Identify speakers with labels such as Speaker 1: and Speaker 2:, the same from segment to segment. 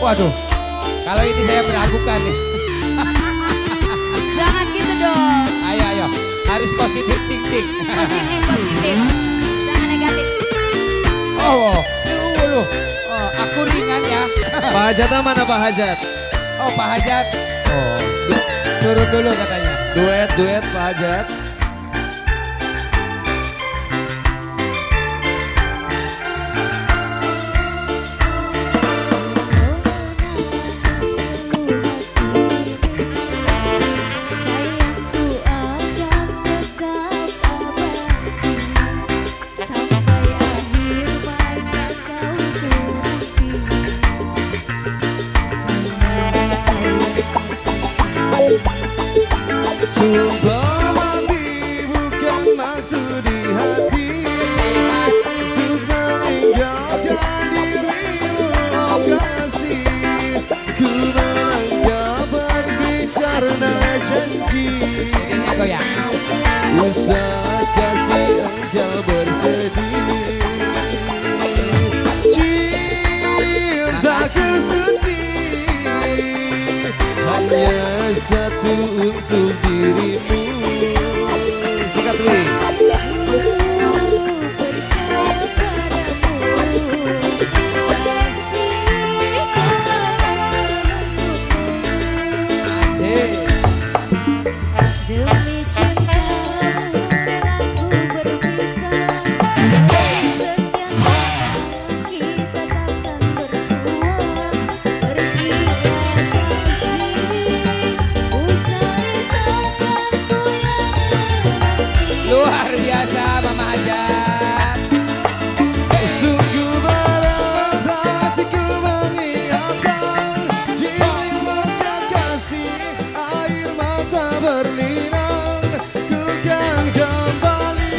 Speaker 1: Waduh, kalau ini saya meragukan nih.
Speaker 2: Jangan gitu dong.
Speaker 1: Ayo, ayo, harus positif thinking.
Speaker 2: Positif, positif. Jangan negatif.
Speaker 1: Oh, dulu. Oh, aku ringan ya.
Speaker 3: Pak Hajat mana Pak Hajat?
Speaker 1: Oh, Pak Hajat. Oh, turun dulu katanya.
Speaker 3: Duet Pak Hajat. Sumpah mati bukan maksud di hati untuk meninggalkan dirimu, oh kasih. Ku melangkah pergi karena janji,
Speaker 1: Ini goyang.
Speaker 3: usah kasih engkau bersedih. Cintaku suci hanya satu untuk dirimu. Sikat Willy.
Speaker 2: Demi cintamu aku berpisah. Sekian lama kita takkan bersua. Pergilah kasih, usai sakitku yang
Speaker 1: Luar biasa Mama Hajat.
Speaker 3: Sungguh berat hatiku mengingatkan dirimu kekasih, air mata berlinang. Ku kan kembali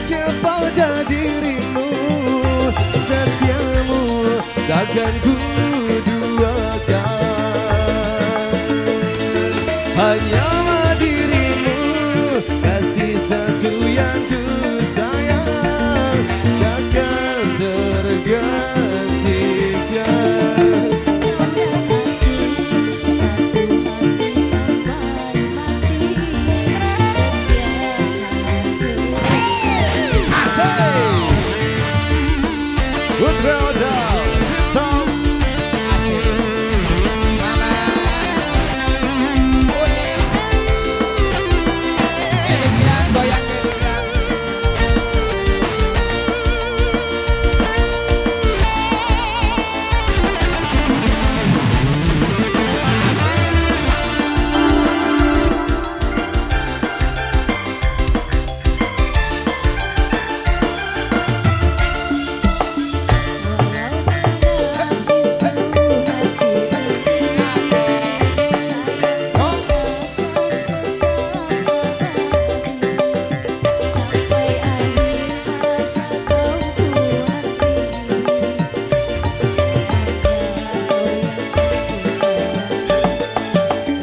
Speaker 3: kepada dirimu, setiamu takkan ku duakan. Hanya dirimu, kasih satu yang ku sayang, takkan tergantikan. Asik! Putra Odal, Tom.
Speaker 1: Mama. Boleh. Ini bilang goyang bilang.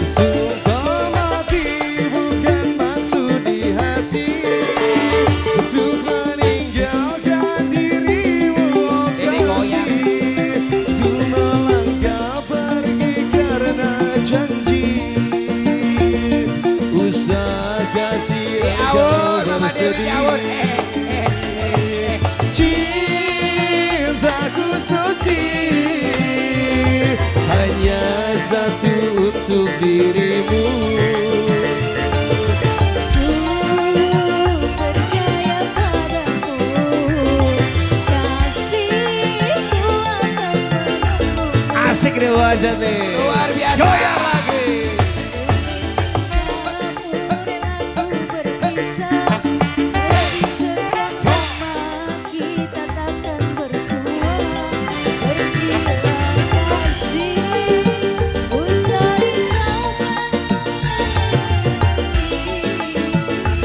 Speaker 3: Sumpah mati bukan maksud di hati untuk meninggalkan dirimu, oh
Speaker 1: Ini goyang.
Speaker 3: kasih. Untuk melangkah pergi karena janji, usah kasih
Speaker 1: Diawur,
Speaker 3: engkau
Speaker 1: Mama Dewi diawur.
Speaker 3: bersedih. Cintaku suci hanya satu untuk dirimu.
Speaker 2: percaya padamu, kasihku akan menunggu.
Speaker 3: Asik deh wajah nih.
Speaker 1: Luar biasa.
Speaker 3: Goyang lagi.
Speaker 2: Aku berpisah. Sekian lama kita takkan bersua. Pergilah kasih, usai sakit.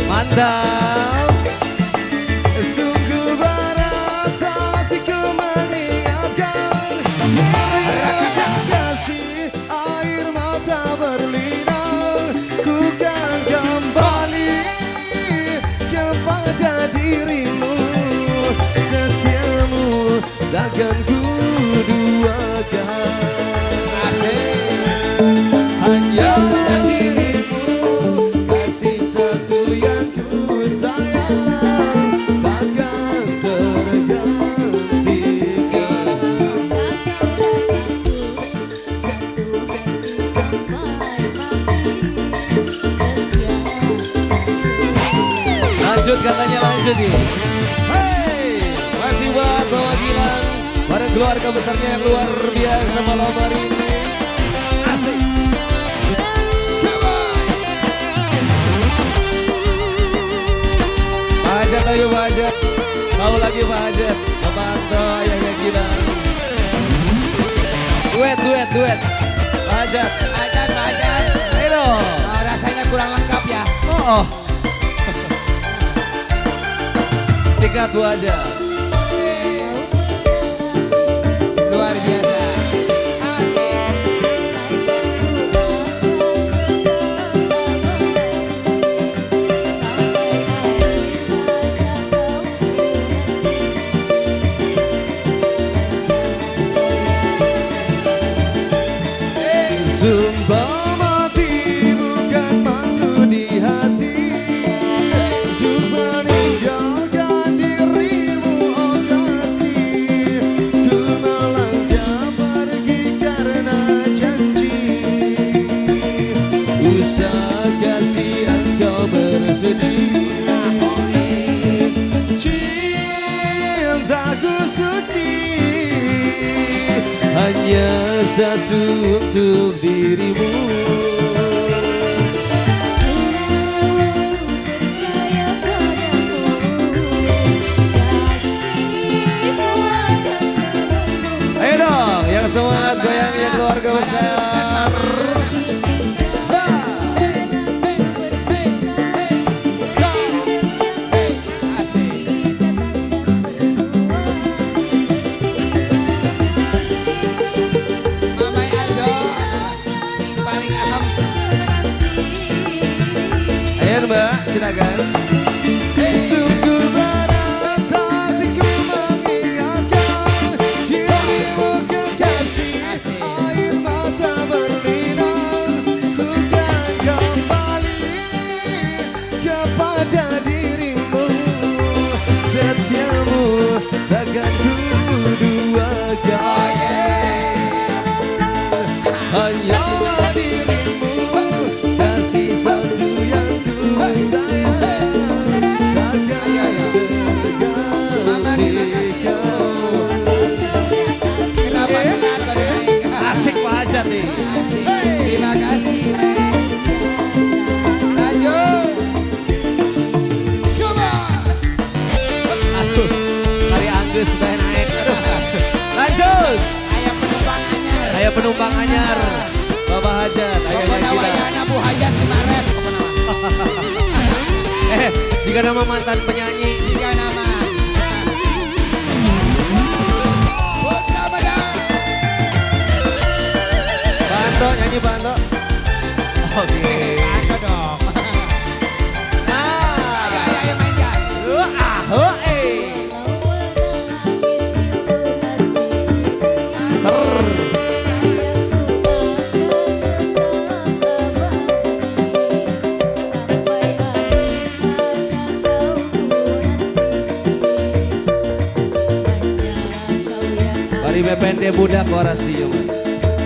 Speaker 3: Mantap. Sungguh berat hatiku mengingatkan dirimu kekasih, air mata berlinang. Ku kan kembali kepada dirimu, setiamu takkan ku duakan. Lanjut katanya lanjut nih. Hey, masih buat Bawa Gilang bareng keluarga besarnya yang luar biasa malam hari ini. Asik. Pak Hajat ayo Pak Hajat. Mau lagi Pak Hajat. Bapak Anto ayahnya Gilang. Duet. Pak Hajat.
Speaker 1: Pak Hajat.
Speaker 3: Ayo dong.
Speaker 1: Oh, rasanya kurang lengkap ya.
Speaker 3: Oh. Sikat Bu Hajat.
Speaker 1: Luar biasa.
Speaker 3: Sumpah mati bukan maksud di hati untuk meninggalkan dirimu, oh kasih. Ku melangkah pergi karena janji, usah kasih engkau bersedih. Cintaku suci hanya satu untuk dirimu. Ayo dong, yang semangat goyangnya keluarga besar.
Speaker 1: Mamai Aldo, sing paling aham.
Speaker 3: Ayo Mbak, silakan. Sungguh berat hatiku mengingatkan dirimu kekasih, air mata berlinang. Ku kan kembali kepada dirimu, setiamu takkan ku duakan. Hanyalah dirimu, kasih satu yang ku sayang, takkan tergantikan.
Speaker 1: Kenapa benar baik?
Speaker 3: Asik Pak Hajat nih.
Speaker 1: Terima kasih. Lanjut. Coba.
Speaker 3: Aduh, tari Angus supaya naik. Aduh. Lanjut.
Speaker 1: Ayah penumpang anyar.
Speaker 3: Ayo penumpang anyar, Bapak Hajat, ayahnya
Speaker 1: Pokoknya
Speaker 3: kita.
Speaker 1: wayahna Bu Hajat kemarin.
Speaker 3: Jika nama mantan penyanyi.
Speaker 1: Tiga nama. Putra Badang.
Speaker 3: Pak Anto, nyanyi Pak Anto. Oke.
Speaker 1: Apa dong? Ayo main gas.
Speaker 3: Ser. Bari mepende budak orasi.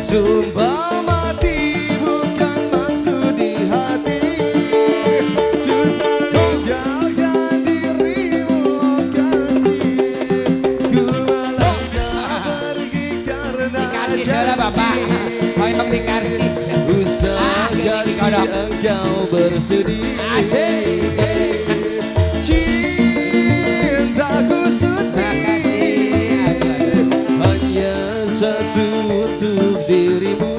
Speaker 3: Sumpah mati bukan maksud di hati untuk meninggalkan dirimu, oh kasih. Ku melangkah pergi karena
Speaker 1: Dikarsi saudara Bapak. Oh emang dikarsi.
Speaker 3: usah kasih engkau bersedih.
Speaker 1: Asik.
Speaker 3: Cintaku suci hanya satu untuk dirimu.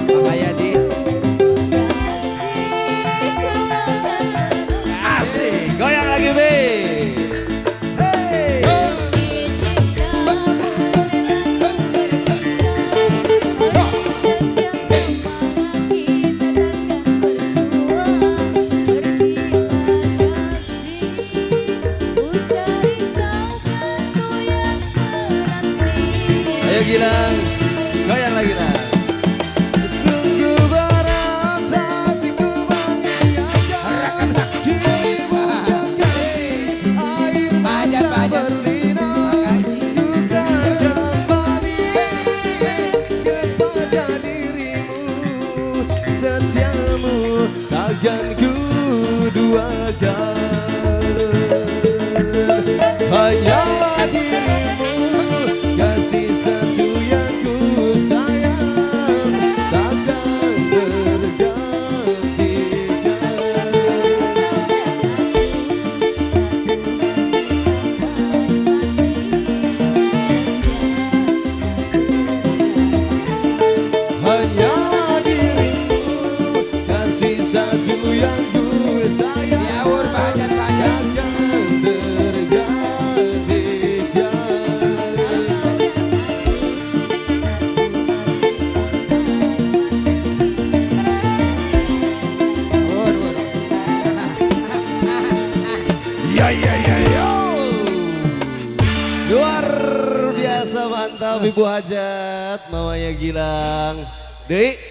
Speaker 3: Pak Yadi, asik, goyang lagi be. Hey. Ayo Gilang, goyang lagi lah. Sungguh berat hatiku mengingatkan dirimu kekasih, air mata berlinang. Ku kan kembali kepada dirimu, hanyalah dirimu, kasih satu yang ku sayang, takkan tergantikan. Hanyalah dirimu, kasih satu yang ku sayang,
Speaker 1: Diawur bajan bajan.
Speaker 3: takkan tergantikan. Ya ya ya ya. Luar biasa mantap Ibu Hajat, Mamanya Gilang. Deui